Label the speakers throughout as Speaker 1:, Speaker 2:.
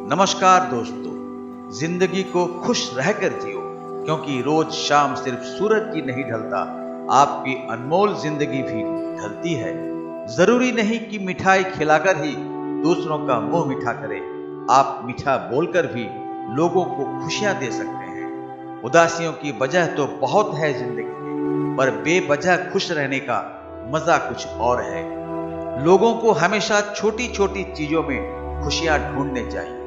Speaker 1: नमस्कार दोस्तों, जिंदगी को खुश रहकर जियो, क्योंकि रोज शाम सिर्फ सूरज ही नहीं ढलता, आपकी अनमोल जिंदगी भी ढलती है। जरूरी नहीं कि मिठाई खिलाकर ही दूसरों का मुंह मीठा करें, आप मीठा बोलकर भी लोगों को खुशियां दे सकते हैं। उदासियों की वजह तो बहुत है जिंदगी में, पर बेवजह खुश रहने का मजा कुछ और है। लोगों को हमेशा छोटी छोटी चीजों में खुशियां ढूंढने चाहिए।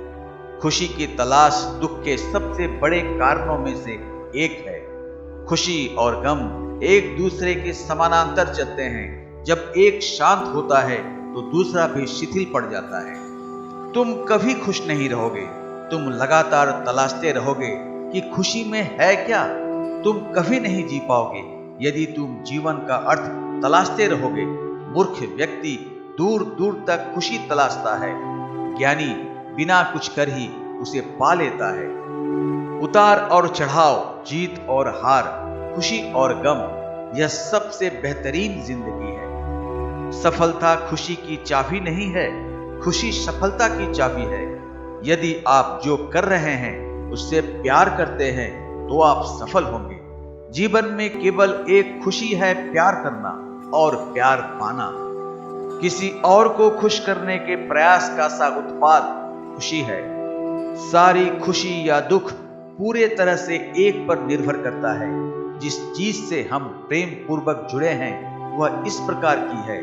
Speaker 1: खुशी की तलाश दुख के सबसे बड़े कारणों में से एक है। खुशी और गम एक दूसरे के समानांतर चलते हैं। जब एक शांत होता है तो दूसरा भी शिथिल पड़ जाता है। तुम कभी खुश नहीं रहोगे, तुम लगातार तलाशते रहोगे कि खुशी में है क्या। तुम कभी नहीं जी पाओगे यदि तुम जीवन का अर्थ तलाशते रहोगे। मूर्ख व्यक्ति दूर दूर तक खुशी तलाशता है, ज्ञानी बिना कुछ कर ही उसे पा लेता है। उतार और चढ़ाव, जीत और हार, खुशी और गम, यह सबसे बेहतरीन जिंदगी है। सफलता खुशी की चाबी नहीं है, खुशी सफलता की चाबी है। यदि आप जो कर रहे हैं उससे प्यार करते हैं तो आप सफल होंगे। जीवन में केवल एक खुशी है, प्यार करना और प्यार पाना। किसी और को खुश करने के प्रयास का सा उत्पाद खुशी है। सारी खुशी या दुख पूरे तरह से एक पर निर्भर करता है। जिस चीज से हम प्रेम पूर्वक जुड़े हैं वह इस प्रकार की है।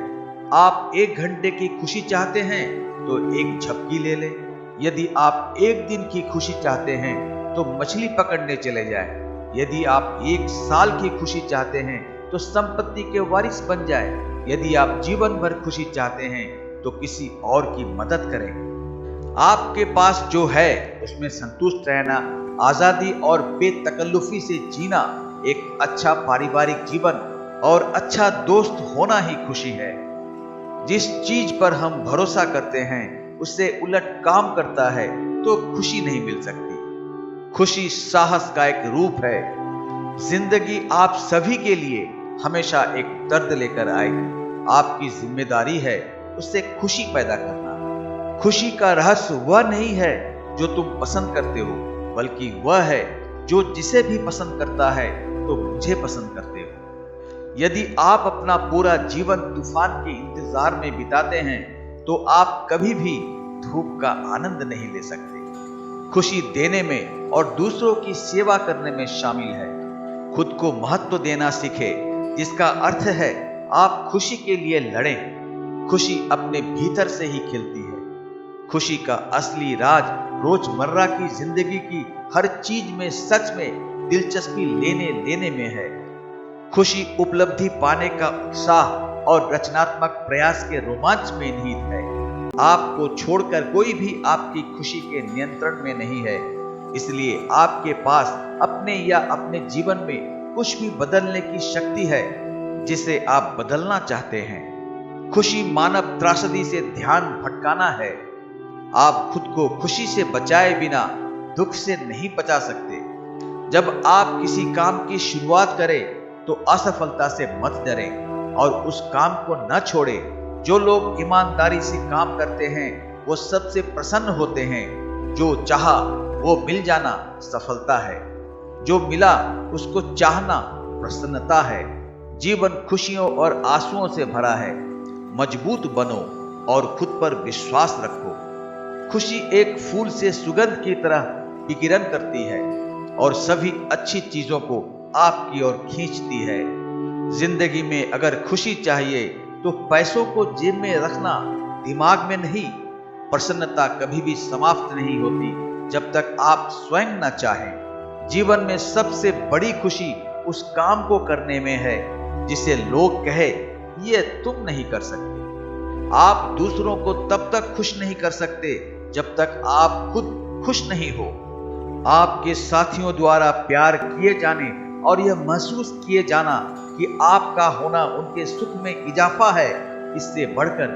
Speaker 1: आप 1 घंटे की खुशी चाहते हैं तो एक झपकी ले लें। यदि आप 1 दिन की खुशी चाहते हैं तो मछली पकड़ने चले जाएं। यदि आप 1 साल की खुशी चाहते हैं तो संपत्ति के वारिस बन जाए। यदि आप जीवन भर खुशी चाहते हैं तो किसी और की मदद करें। आपके पास जो है उसमें संतुष्ट रहना, आजादी और बेतकल्लुफी से जीना, एक अच्छा पारिवारिक जीवन और अच्छा दोस्त होना ही खुशी है। जिस चीज पर हम भरोसा करते हैं उससे उलट काम करता है तो खुशी नहीं मिल सकती। खुशी साहस का एक रूप है। जिंदगी आप सभी के लिए हमेशा एक दर्द लेकर आएगी। आपकी जिम्मेदारी है उससे खुशी पैदा करना। खुशी का रहस्य वह नहीं है जो तुम पसंद करते हो, बल्कि वह है जो जिसे भी पसंद करता है तो मुझे पसंद करते हो। यदि आप अपना पूरा जीवन तूफान के इंतजार में बिताते हैं तो आप कभी भी धूप का आनंद नहीं ले सकते। खुशी देने में और दूसरों की सेवा करने में शामिल है। खुद को महत्व देना सीखे, जिसका अर्थ है आप खुशी के लिए लड़ें। खुशी अपने भीतर से ही खिलती है। खुशी का असली राज रोजमर्रा की जिंदगी की हर चीज में सच में दिलचस्पी लेने में है। खुशी उपलब्धि पाने का उत्साह और रचनात्मक प्रयास के रोमांच में निहित है। आपको छोड़कर कोई भी आपकी खुशी के नियंत्रण में नहीं है। इसलिए आपके पास अपने या अपने जीवन में कुछ भी बदलने की शक्ति है जिसे आप बदलना चाहते हैं। खुशी मानव त्रासदी से ध्यान भटकाना है। आप खुद को खुशी से बचाए बिना दुख से नहीं बचा सकते। जब आप किसी काम की शुरुआत करें तो असफलता से मत डरें और उस काम को न छोड़ें। जो लोग ईमानदारी से काम करते हैं वो सबसे प्रसन्न होते हैं। जो चाहा वो मिल जाना सफलता है, जो मिला उसको चाहना प्रसन्नता है। जीवन खुशियों और आंसुओं से भरा है। मजबूत बनो और खुद पर विश्वास रखो। खुशी एक फूल से सुगंध की तरह विकिरण करती है और सभी अच्छी चीजों को आपकी ओर खींचती है। जिंदगी में अगर खुशी चाहिए तो पैसों को जेब में रखना, दिमाग में नहीं। प्रसन्नता कभी भी समाप्त नहीं होती जब तक आप स्वयं न चाहें। जीवन में सबसे बड़ी खुशी उस काम को करने में है जिसे लोग कहे ये तुम नहीं कर सकते। आप दूसरों को तब तक खुश नहीं कर सकते जब तक आप खुद खुश नहीं हो। आपके साथियों द्वारा प्यार किए जाने और यह महसूस किए जाना कि आपका होना उनके सुख में इजाफा है, इससे बढ़कर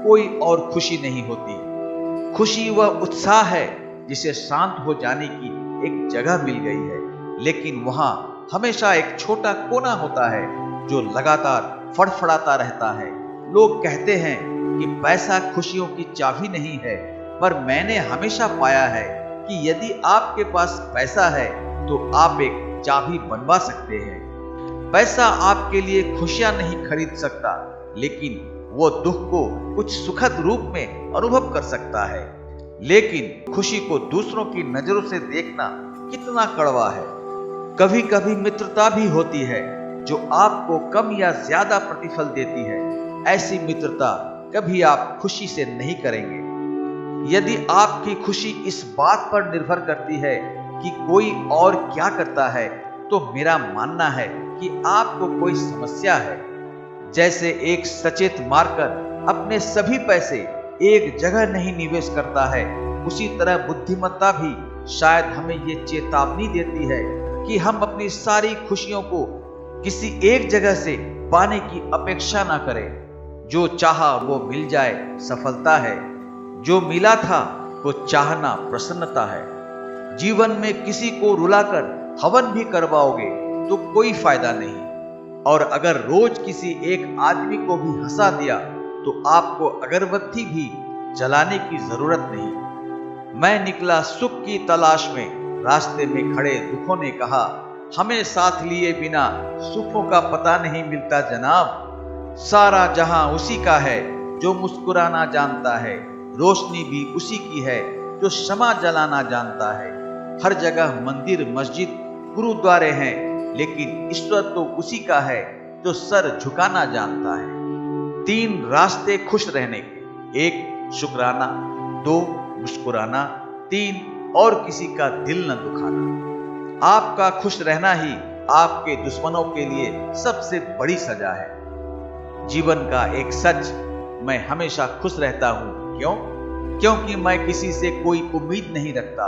Speaker 1: कोई और खुशी नहीं होती। खुशी वह उत्साह है जिसे शांत हो जाने की एक जगह मिल गई है, लेकिन वहां हमेशा एक छोटा कोना होता है जो लगातार फड़फड़ाता रहता है। लोग कहते हैं कि पैसा खुशियों की चाबी नहीं है, पर मैंने हमेशा पाया है कि यदि आपके पास पैसा है तो आप एक चाबी बनवा सकते हैं। पैसा आपके लिए खुशियां नहीं खरीद सकता, लेकिन वो दुख को कुछ सुखद रूप में अनुभव कर सकता है। लेकिन खुशी को दूसरों की नजरों से देखना कितना कड़वा है। कभी कभी मित्रता भी होती है जो आपको कम या ज्यादा प्रतिफल देती है। ऐसी मित्रता कभी आप खुशी से नहीं करेंगे। यदि आपकी खुशी इस बात पर निर्भर करती है कि कोई और क्या करता है, तो मेरा मानना है कि आपको कोई समस्या है। जैसे एक सचेत मार्कर अपने सभी पैसे एक जगह नहीं निवेश करता है, उसी तरह बुद्धिमत्ता भी शायद हमें ये चेतावनी देती है कि हम अपनी सारी खुशियों को किसी एक जगह से पाने की अपेक्षा ना करें। जो चाहा वो मिल जाए सफलता है, जो मिला था वो चाहना प्रसन्नता है। जीवन में किसी को रुलाकर हवन भी करवाओगे तो कोई फायदा नहीं, और अगर रोज किसी एक आदमी को भी हंसा दिया तो आपको अगरबत्ती भी जलाने की जरूरत नहीं। मैं निकला सुख की तलाश में, रास्ते में खड़े दुखों ने कहा, हमें साथ लिए बिना सुखों का पता नहीं मिलता जनाब। सारा जहां उसी का है जो मुस्कुराना जानता है, रोशनी भी उसी की है जो शमा जलाना जानता है। हर जगह मंदिर मस्जिद गुरुद्वारे हैं, लेकिन ईश्वर तो उसी का है जो सर झुकाना जानता है। 3 रास्ते खुश रहने के, 1 शुक्राना, 2 मुस्कुराना, 3 और किसी का दिल न दुखाना। आपका खुश रहना ही आपके दुश्मनों के लिए सबसे बड़ी सजा है। जीवन का एक सच, मैं हमेशा खुश रहता हूं। क्यों? क्योंकि मैं किसी से कोई उम्मीद नहीं रखता।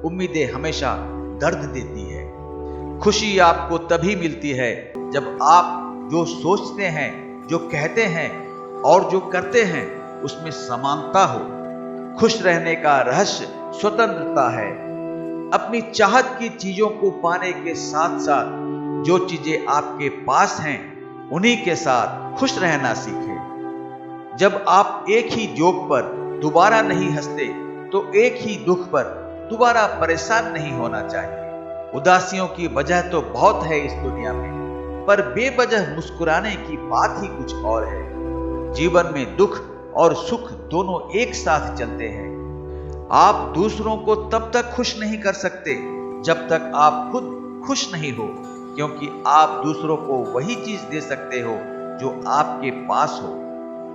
Speaker 1: उम्मीदें हमेशा दर्द देती है। खुशी आपको तभी मिलती है जब आप जो सोचते हैं, जो कहते हैं और जो करते हैं उसमें समानता हो। खुश रहने का रहस्य स्वतंत्रता है। अपनी चाहत की चीजों को पाने के साथ साथ जो चीजें आपके पास हैं उन्हीं के साथ खुश रहना सीखें। जब आप एक ही जोक पर दोबारा नहीं हंसते तो एक ही दुख पर दोबारा परेशान नहीं होना चाहिए। उदासियों की वजह तो बहुत है इस दुनिया में, पर बेवजह मुस्कुराने की बात ही कुछ और है। जीवन में दुख और सुख दोनों एक साथ चलते हैं। आप दूसरों को तब तक खुश नहीं कर सकते जब तक आप खुद खुश नहीं हो, क्योंकि आप दूसरों को वही चीज दे सकते हो जो आपके पास हो।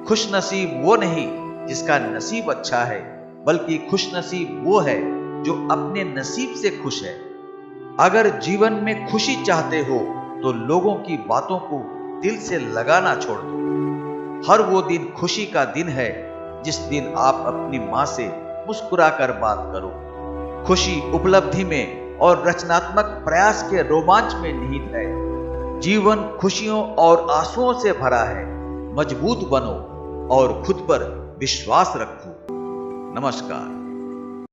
Speaker 1: खुश नसीब वो नहीं जिसका नसीब अच्छा है, बल्कि खुश नसीब वो है जो अपने नसीब से खुश है। अगर जीवन में खुशी चाहते हो तो लोगों की बातों को दिल से लगाना छोड़ दो। हर वो दिन खुशी का दिन है जिस दिन आप अपनी मां से मुस्कुराकर बात करो। खुशी उपलब्धि में और रचनात्मक प्रयास के रोमांच में निहित है। जीवन खुशियों और आंसुओं से भरा है। मजबूत बनो और खुद पर विश्वास रखो। नमस्कार।